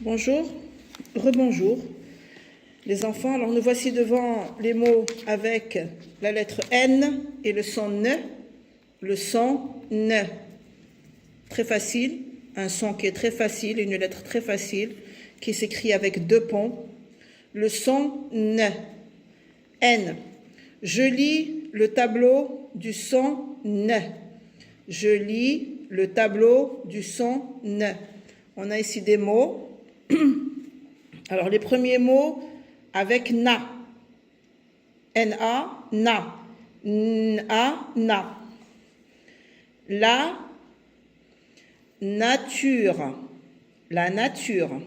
Bonjour, rebonjour les enfants. Alors nous voici devant les mots avec la lettre N et le son N. Le son N. Très facile, un son qui est très facile, une lettre très facile, qui s'écrit avec deux ponts. Le son N. N. Je lis le tableau du son N. Je lis le tableau du son N. On a ici des mots. Alors, les premiers mots avec na. N-A, na. N-A, na. La nature. La nature.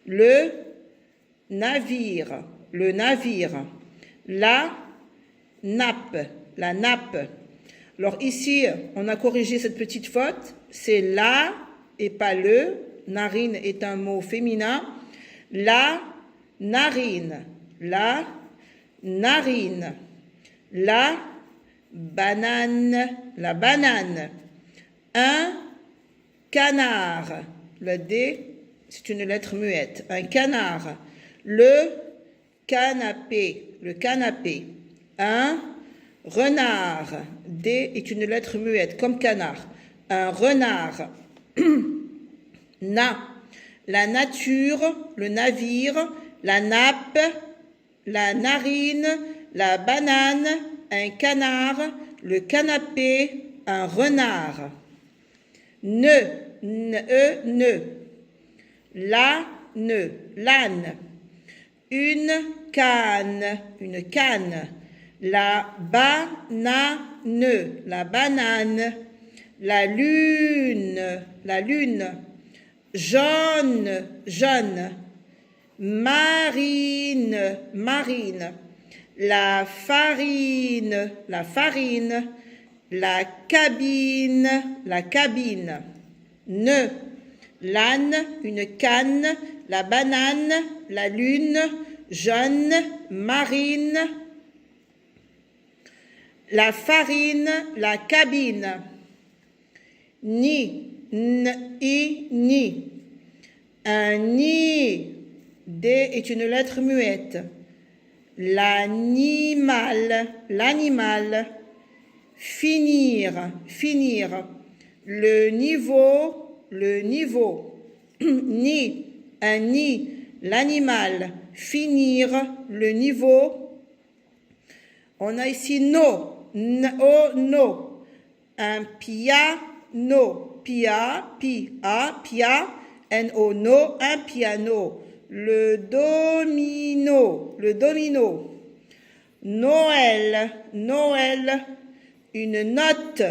Le navire. Le navire. La nappe. La nappe. Alors ici, on a corrigé cette petite faute. C'est la et pas le. Narine est un mot féminin. La narine. La narine. La banane. La banane. Un canard. Le D, c'est une lettre muette. Un canard. Le canapé. Le canapé. Un renard. D est une lettre muette, comme canard. Un renard. Na. La nature, le navire, la nappe, la narine, la banane, un canard, le canapé, un renard. Ne. Ne. L'âne. L'âne. Une canne. Une canne. La banane. La banane. La lune. La lune. Jaune. Jaune. Marine. Marine. La farine. La farine. La cabine. La cabine. Ne. L'âne. Une canne. La banane. La lune. Jaune. Marine. La farine, la cabine. Ni, ni. Un nid. D est une lettre muette. L'animal, l'animal. Finir, finir. Le niveau, le niveau. Ni, un nid. L'animal. Finir, le niveau. On a ici no. No. Un piano. Pia. N-O, no. Un piano. Le domino. Noël. Une note.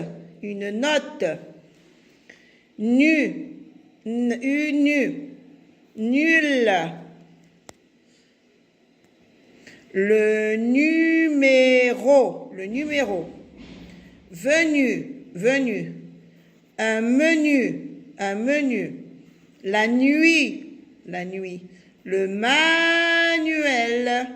Nu. Nul. Le numéro. Venu. Un menu. La nuit. Le manuel.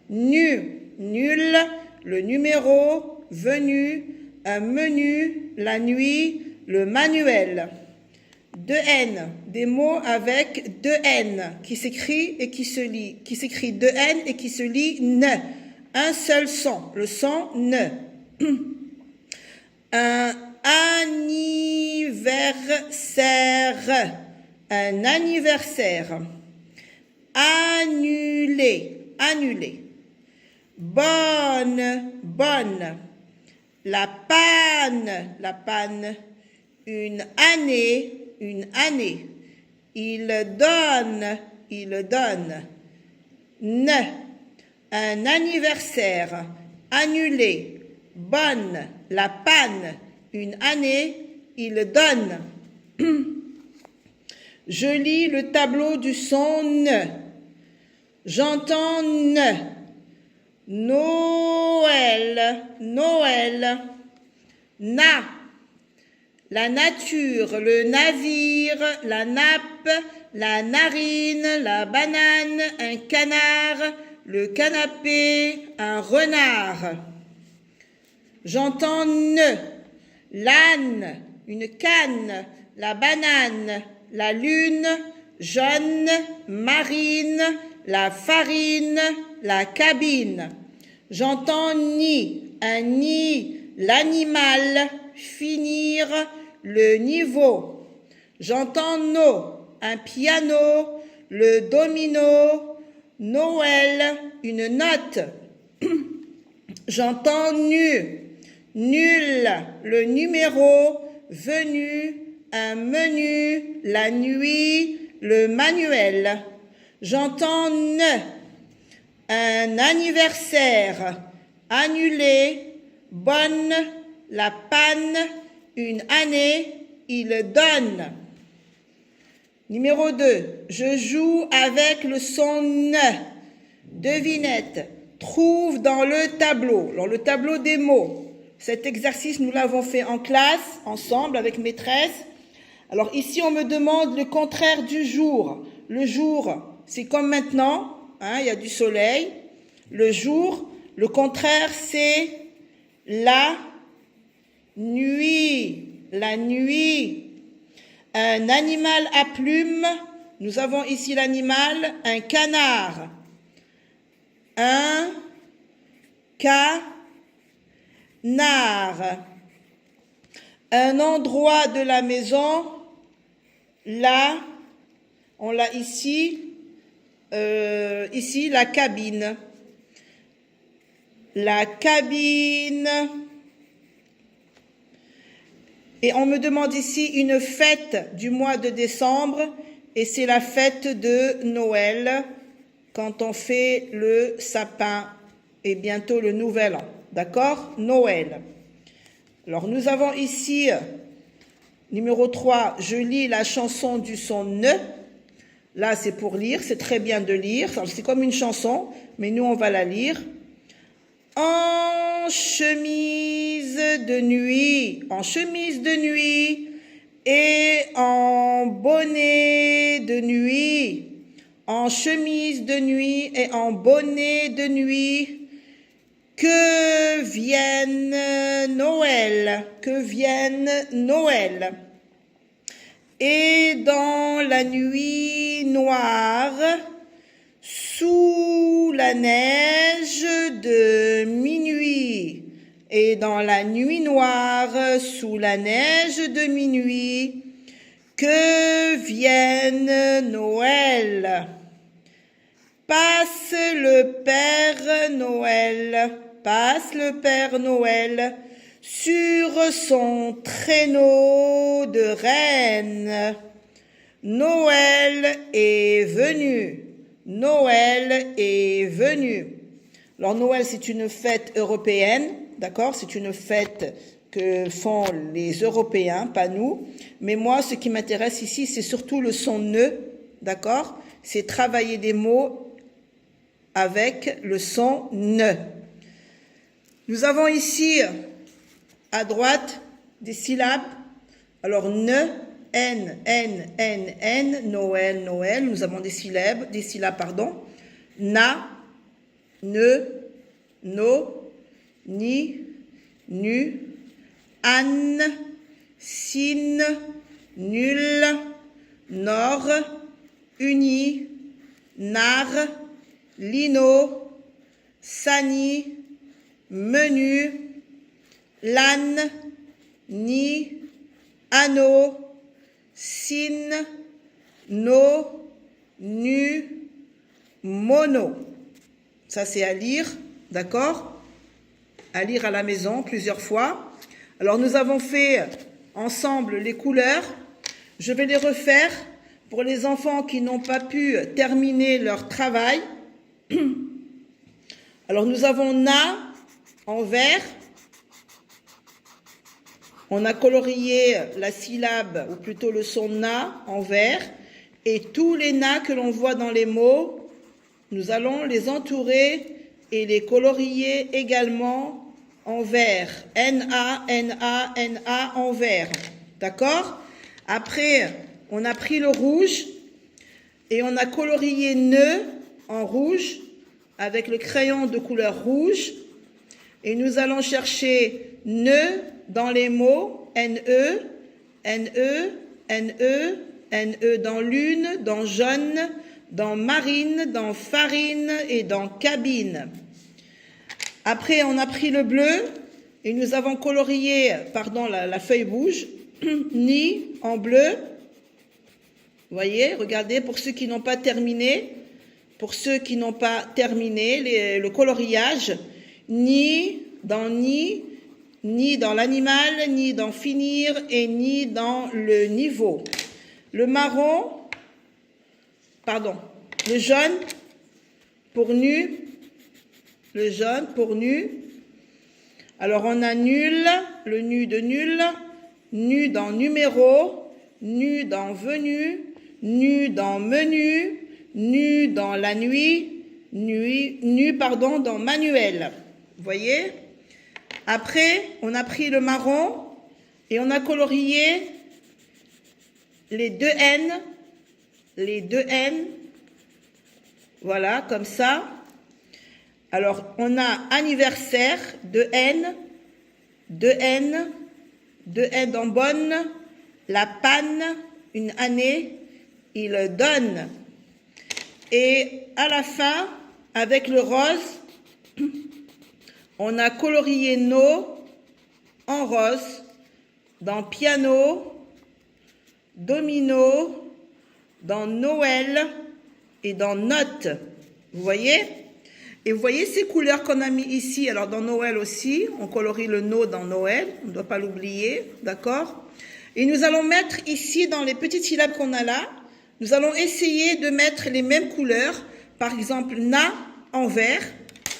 Nul. Le numéro. Venu. Un menu. La nuit. Le manuel. Deux N, des mots avec deux N, qui s'écrit et qui se lit, qui s'écrit deux N et qui se lit N. Un seul son, le son N. Un anniversaire. Annuler. Bonne. La panne. Une année. Il donne. Ne. Un anniversaire. Annulé. Bonne. La panne. Une année. Il donne. Je lis le tableau du son N. J'entends N. Noël. Na. La nature, le navire, la nappe, la narine, la banane, un canard, le canapé, un renard. J'entends ne, l'âne, une canne, la banane, la lune, jaune, marine, la farine, la cabine. J'entends ni, un nid, l'animal, finir, le niveau. J'entends no, un piano, le domino, Noël, une note. J'entends nu, nul, le numéro, venu, un menu, la nuit, le manuel. J'entends ne, un anniversaire, annulé, bonne, la panne, une année, il donne. Numéro 2, je joue avec le son ne. Devinette, trouve dans le tableau, dans le tableau des mots. Cet exercice, nous l'avons fait en classe, ensemble, avec maîtresse. Alors ici, on me demande le contraire du jour. Le jour, c'est comme maintenant, hein, il y a du soleil. Le jour, le contraire, c'est la nuit. La nuit. Un animal à plumes, nous avons ici l'animal, un canard. Un canard. Un endroit de la maison, là, on l'a ici, ici la cabine. La cabine. Et on me demande ici une fête du mois de décembre, et c'est la fête de Noël, quand on fait le sapin, et bientôt le nouvel an. D'accord? Noël. Alors nous avons ici, numéro 3, je lis la chanson du son ne. Là c'est pour lire, c'est très bien de lire, c'est comme une chanson, mais nous on va la lire. En chemise de nuit, et en bonnet de nuit, en chemise de nuit et en bonnet de nuit, que vienne Noël, que vienne Noël. Et dans la nuit noire, sous la neige de minuit, et dans la nuit noire, sous la neige de minuit, que vienne Noël. Passe le Père Noël, passe le Père Noël, sur son traîneau de reine. Noël est venu. Noël est venu. Alors Noël, c'est une fête européenne, d'accord? C'est une fête que font les Européens, pas nous. Mais moi, ce qui m'intéresse ici, c'est surtout le son ne, d'accord? C'est travailler des mots avec le son ne. Nous avons ici, à droite, des syllabes. Alors ne, N, Noël, Noël. Nous avons des syllabes, Na, ne, no, ni, nu, Anne, sin, nul, nord, uni, nar, lino, sani, menu, l'âne, ni, anneau, sin, no, nu, mono. Ça, c'est à lire, d'accord? À lire à la maison plusieurs fois. Alors, nous avons fait ensemble les couleurs. Je vais les refaire pour les enfants qui n'ont pas pu terminer leur travail. Alors, nous avons na en vert. On a colorié la syllabe, ou plutôt le son na en vert. Et tous les na que l'on voit dans les mots, nous allons les entourer et les colorier également en vert. N-A, N-A, N-A en vert. D'accord? Après, on a pris le rouge et on a colorié ne en rouge avec le crayon de couleur rouge. Et nous allons chercher ne dans les mots N-E, N-E, N-E, N-E dans lune, dans jaune, dans marine, dans farine et dans cabine. Après, on a pris le bleu et nous avons colorié, pardon, la feuille rouge, ni en bleu. Vous voyez, regardez, pour ceux qui n'ont pas terminé, le coloriage, ni dans l'animal, ni dans finir et ni dans le niveau. Le marron, pardon, le jaune pour nu, le jaune pour nu. Alors on a nul, le nu de nul, nu dans numéro, nu dans venu, nu dans menu, nu dans la nuit, nu dans manuel. Vous voyez? Après, on a pris le marron et on a colorié les deux N, voilà, comme ça. Alors, on a anniversaire, deux N en bonne, la panne, une année, il donne. Et à la fin, avec le rose, on a colorié nos en rose, dans piano, domino, dans Noël et dans note. Vous voyez? Et vous voyez ces couleurs qu'on a mis ici. Alors dans Noël aussi, on colorie le no dans Noël, on ne doit pas l'oublier, d'accord? Et nous allons mettre ici, dans les petites syllabes qu'on a là, nous allons essayer de mettre les mêmes couleurs. Par exemple, na en vert.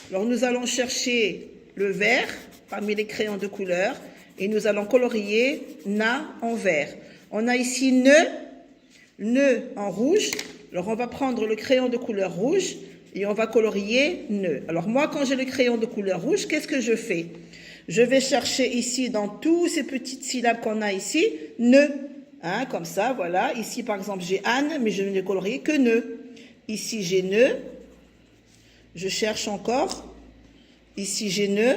Alors nous allons chercher le vert parmi les crayons de couleur et nous allons colorier na en vert. On a ici ne en rouge. Alors on va prendre le crayon de couleur rouge et on va colorier ne. Alors moi, quand j'ai le crayon de couleur rouge, qu'est-ce que je fais? Je vais chercher ici, dans toutes ces petites syllabes qu'on a ici, ne. Hein, comme ça, voilà. Ici, par exemple, j'ai Anne, mais je ne colorier que ne. Ici, j'ai ne. Je cherche encore. Ici, j'ai ne.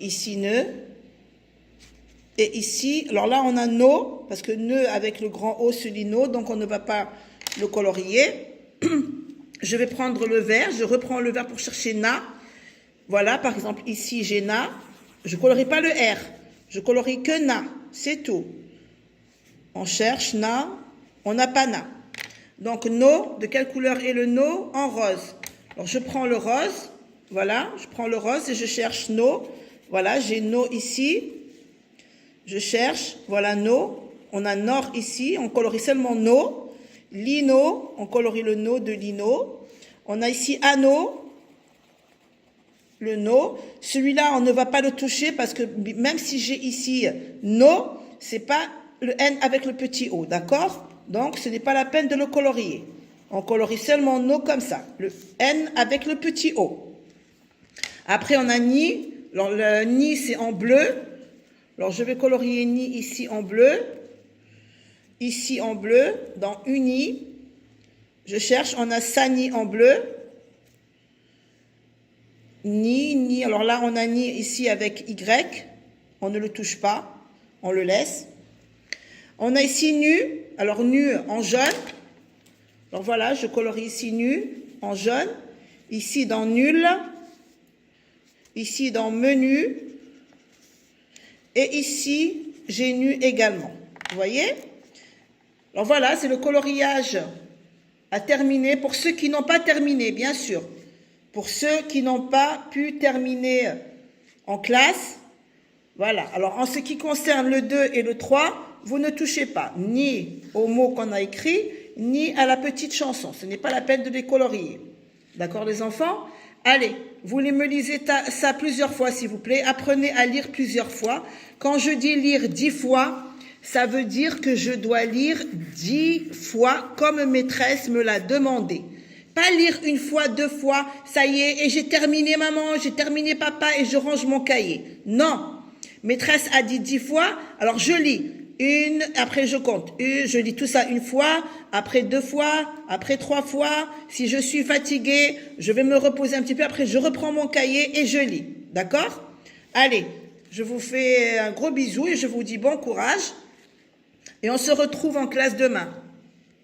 Ici, ne. Et ici, alors là, on a no, parce que ne avec le grand O se lit no, donc on ne va pas le colorier. Je vais prendre le vert, je reprends le vert pour chercher na. Voilà, par exemple, ici, j'ai na. Je ne colorie pas le R, je colorie que na, c'est tout. On cherche na, on n'a pas na. Donc, no, de quelle couleur est le no? En rose. Alors, je prends le rose, voilà, je prends le rose et je cherche no. Voilà, j'ai no ici. Je cherche, voilà no. On a nord ici, on colorie seulement no. Lino, on colorie le no de lino. On a ici anneau, le no. Celui-là, on ne va pas le toucher parce que même si j'ai ici no, c'est pas le N avec le petit O, d'accord? Donc, ce n'est pas la peine de le colorier. On colorie seulement no comme ça, le N avec le petit O. Après, on a ni. Alors, le ni, c'est en bleu. Alors, je vais colorier ni ici en bleu. Ici en bleu, dans uni. Je cherche, on a sani en bleu. Ni. Alors là, on a ni ici avec Y. On ne le touche pas. On le laisse. On a ici nu. Alors, nu en jaune. Alors voilà, je colorie ici nu en jaune. Ici dans nul. Ici dans menu. Et ici, j'ai nu également. Vous voyez? Alors voilà, c'est le coloriage à terminer pour ceux qui n'ont pas terminé, bien sûr. Pour ceux qui n'ont pas pu terminer en classe. Voilà. Alors, en ce qui concerne le 2 et le 3, vous ne touchez pas ni aux mots qu'on a écrits, ni à la petite chanson. Ce n'est pas la peine de les colorier. D'accord, les enfants? Allez, vous me lisez ça plusieurs fois, s'il vous plaît. Apprenez à lire plusieurs fois. Quand je dis lire 10 fois, ça veut dire que je dois lire 10 fois comme maîtresse me l'a demandé. Pas lire une fois, 2 fois, ça y est, et j'ai terminé maman, j'ai terminé papa et je range mon cahier. Non, maîtresse a dit 10 fois, alors je lis. Une, après je compte. Je lis tout ça une fois, après 2 fois, après 3 fois. Si je suis fatiguée, je vais me reposer un petit peu. Après, je reprends mon cahier et je lis. D'accord? Allez, je vous fais un gros bisou et je vous dis bon courage. Et on se retrouve en classe demain.